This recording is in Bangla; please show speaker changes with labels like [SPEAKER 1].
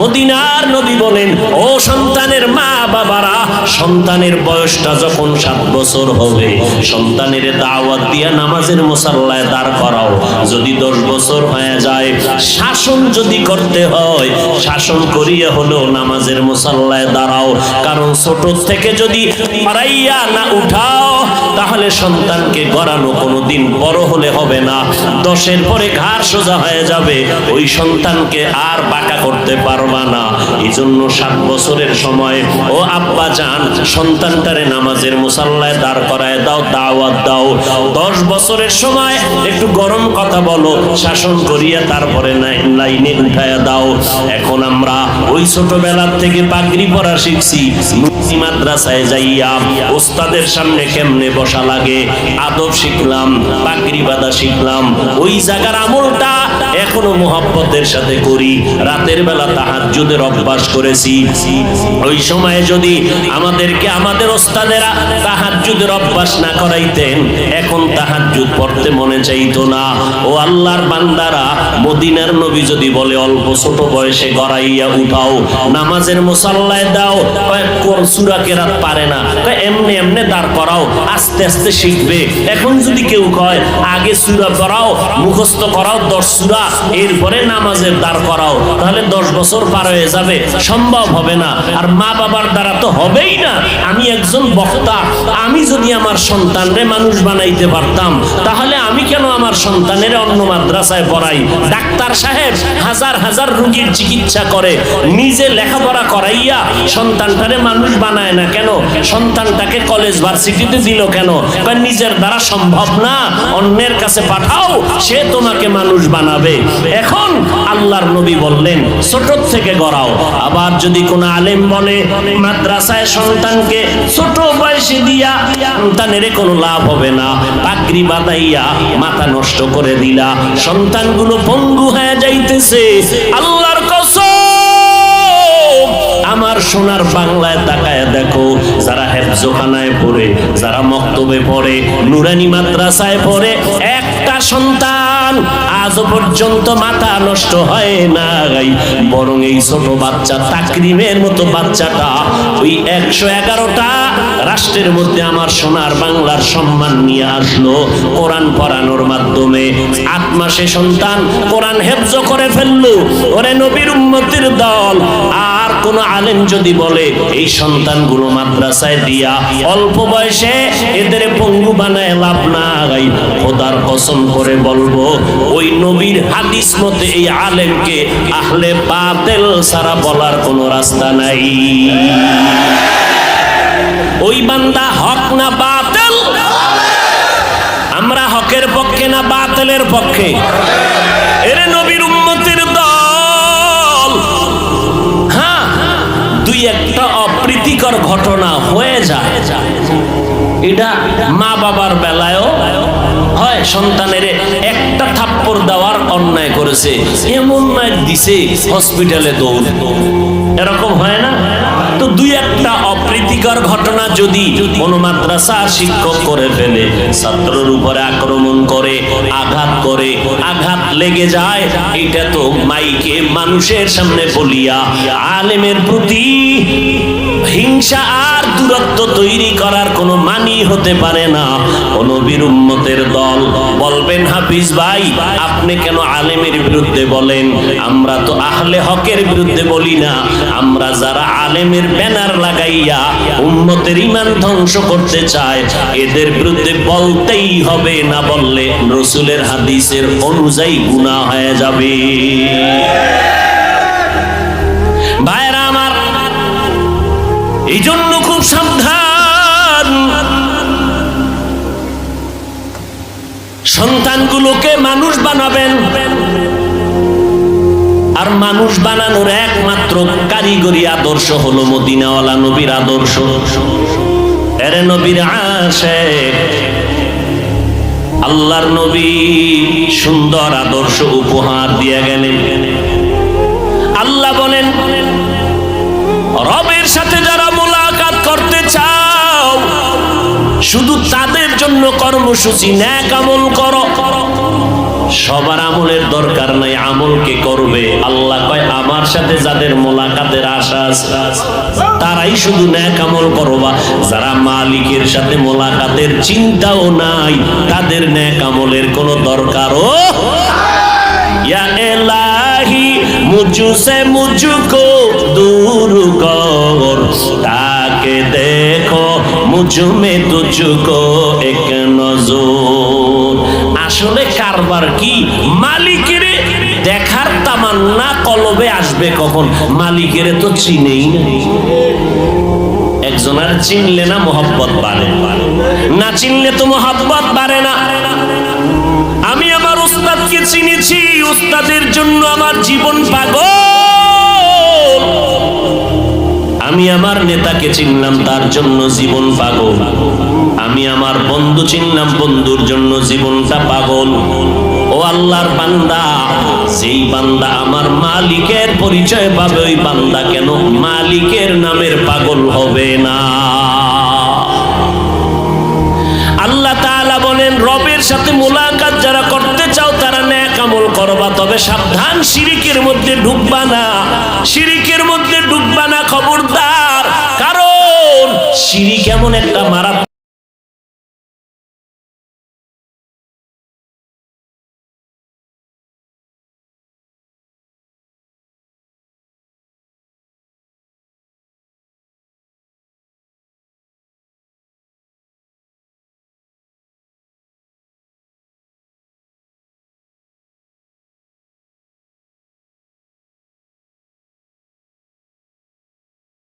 [SPEAKER 1] মদিনার নবী বলেন, ও সন্তানের মা বাবারা, সন্তানের বয়সটা যখন 7 বছর হবে, সন্তানের দাওয়াত দিয়া নামাজের মুসাল্লায় দাঁড় করাও। যদি 10 বছর হয়ে যায়, শাসন যদি করতে হয়, শাসন করিয়ে হলেও নামাজের মুসাল্লায় দাঁড়াও। কারণ ছোট থেকে যদি পারাইয়া না উঠাও, তাহলে সন্তানকে গড়ানো কোনোদিন বড় হলে হবে না। 10-এর পরে ঘাড় সোজা হয়ে যাবে, ওই সন্তানকে আর বাঁকা করতে পারবে না। এই জন্য 7 বছরের সময় ও আব্বা জান, সন্তানটারে নামাজের মুসাল্লায় দাঁড় করায় দাও, দাওয়াত দাও। 10 বছরের সময় একটু গরম কথা বলো, শাসন করিয়া তারপরে লাইনে উঠায়া দাও। এখন আমরা ওই ছোটবেলার থেকে পাগড়ি পরা শিখছি, মাদ্রাসায় যাইয়া ওস্তাদের সামনে কেমনে বসা লাগে আদব শিখলাম, পাগড়ি বাঁধা শিখলাম। ওই জায়গার আমলটা এখনো মোহাব্বতের সাথে করি। রাতের বেলা তাহাজ্জুদের অভ্যাস করেছি। ওই সময়ে যদি আমাদেরকে আমাদের ওস্তাদেরা তাহাজ্জুদের অভ্যাস না করাইতেন, এখন তাহাজ্জুদ পড়তে মনে চাইতো না। ও আল্লাহর বান্দারা, মদিনার নবী যদি বলে অল্প ছোট বয়সে গড়াইয়া উঠাও, নামাজের মুসাল্লায় দাও, সূরা কেরাত পারে না, এমনি এমনি দাঁড় করাও, আস্তে আস্তে শিখবে। এখন যদি কেউ কয় আগে সূরা পড়াও, মুখস্থ করাও 10 সূরা, এরপরে নামাজের দাঁড় করাও, তাহলে 10 বছর পার হয়ে যাবে, সম্ভব হবে না। আর মা বাবার দ্বারা তো হবেই না। আমি একজন বক্তা, আমি যদি আমার সন্তানরে মানুষ বানাইতে পারতাম, তাহলে আমি কেন আমার সন্তানের অন্য মাদ্রাসায় পড়াই? ডাক্তার সাহেব হাজার হাজার রোগীর চিকিৎসা করে, নিজে লেখাপড়া করাইয়া সন্তানটারে মানুষ বানায় না কেন? সন্তানটাকে কলেজ ভার্সিটিতে দিল কেন? নিজের দ্বারা সম্ভব না, অন্যের কাছে পাঠাও, সে তোমাকে মানুষ বানাবে। এখন আল্লাহর নবী বললেন ছোট থেকে গড়াও। আবার যদি কোনো আলেম বলে মাদ্রাসায় সন্তানকে ছোট বয়সে দিয়া সন্তানের কোনো লাভ হবে না, পাগড়ি বাঁধাইয়া মাথা নষ্ট করে দিলা, সন্তানগুলো পঙ্গু হয়ে যাইতেছে, আল্লাহর কসম, আমার সোনার বাংলায় তাকায় দেখো, যারা হেফজখানায় পড়ে, যারা মক্তবে পড়ে, নুরানি মাদ্রাসায় পড়ে, একটা সন্তান আজ পর্যন্ত মাথা নষ্ট হয় না। বরং এই ছোট বাচ্চা তাকরিমের মতো বাচ্চাটা ওই 111টা রাষ্ট্রের মধ্যে আমার সোনার বাংলার সম্মান নিয়ে আসলো কোরআন পড়ানোর মাধ্যমে। 8 মাসে সন্তান কোরআন হেফজ করে ফেললো। ওরে নবীর উম্মতের দল, আর কোন আলেম যদি বলে এই সন্তানগুলো মাদ্রাসায় দিয়া অল্প বয়সে এদের পঙ্গু বানায় লাভ নাই, খোদার কসম করে বলবো, ওই নবীর হাদিস মতে এই আলেমকে আহলে বাতিল সারা বলার কোনো রাস্তা নাই। ওই বান্দা হক না বাতিল? আমরা হকের পক্ষে না বাতিলের পক্ষে? এরে নবীর উম্মতের দল, হ্যাঁ, 2-1টা অপ্রীতিকর ঘটনা হয়ে যায়। এটা মা বাবার বেলায়ও হয়, সন্তানের একটা থাপ্পড় দেওয়ার অন্যায় করেছে, এমন মাইর দিছে হসপিটালে দৌড়, এরকম হয় না? তো 2-1টা অপ্রীতিকর ঘটনা যদি কোন মাদ্রাসার শিক্ষক করে ফেলে, ছাত্রের উপরে আক্রমণ করে, আঘাত করে, আঘাত লেগে যায়, এটা তো মাইকে মানুষের সামনে বলিয়া আলেমের প্রতি হিংসা আর দূরত্ব তৈরি করার কোনো মানি হতে পারে না। নবীর উম্মতের দল বলবেন, হাফিজ ভাই আপনি কেন আলেমের বিরুদ্ধে বলেন? আমরা তো আহলে হকের বিরুদ্ধে বলি না, আমরা যারা আলেমের ব্যানার লাগাইয়া উম্মতের ঈমান ধ্বংস করতে চায় এদের বিরুদ্ধে বলতেই হবে, না বললে রাসূলের হাদিসের অনুযায়ী গুনাহ হয়ে যাবে। ভাইরা আমার, এই জন্য খুব সাবধান, সন্তানগুলোকে মানুষ বানাবেন। আর মানুষ বানানোর একমাত্র কারিগরি আদর্শ হলো মদিনাওয়ালা নবীর আদর্শ। এরে নবীর আশিক, আল্লাহর নবী সুন্দর আদর্শ উপহার দিয়ে গেলেন। আল্লাহ বলেন, রবের সাথে যারা মুলাকাত করতে চাও, শুধু তাদের জন্য কর্মসূচি নেক আমল করো। সবার আমলের দরকার নাই, আমলকে করবে আল্লাহ কয় আমার সাথে যাদের মোলাকাতের আশা আছে তারাই শুধু নেক আমল করবা। যারা মালিকের সাথে মোলাকাতের চিন্তাও নাই তাদের নেক আমলের কোনো দরকারও। या इलाही मुझसे मुझको दूर कर ताकि देखो मुझ में तुझको एक नजर। আসলে কারবার কি, মালিকের দেখার তামান্না কলবে আসবে কখন? মালিকের তো চিনেই না। একজনের চিনলে না মোহাব্বত বাড়ে, না চিনলে তো মোহাব্বত বাড়ে না। আমি আমার উস্তাদকে চিনেছি, উস্তাদের জন্য আমার জীবন পাগল। আমি আমার নেতাকে চিনলাম, তার জন্য জীবন পাগল। আমি আমার বন্ধু চিনলাম, বন্ধুর জন্য জীবনটা পাগল। ও আল্লাহর বান্দা, যেই বান্দা আমার মালিকের পরিচয় পাবে ওই বান্দা কেন মালিকের নামের পাগল হবে না? আল্লাহ তাআলা বলেন, রবের সাথে মুলাকাত যারা করতে চাও তারা নেক আমল করবা, তবে সাবধান শিরিকের মধ্যে ঢুকবা না, শিরিকের মধ্যে ঢুকবা না, খবরদার। কারণ শিরিক এমন একটা মারাত্মক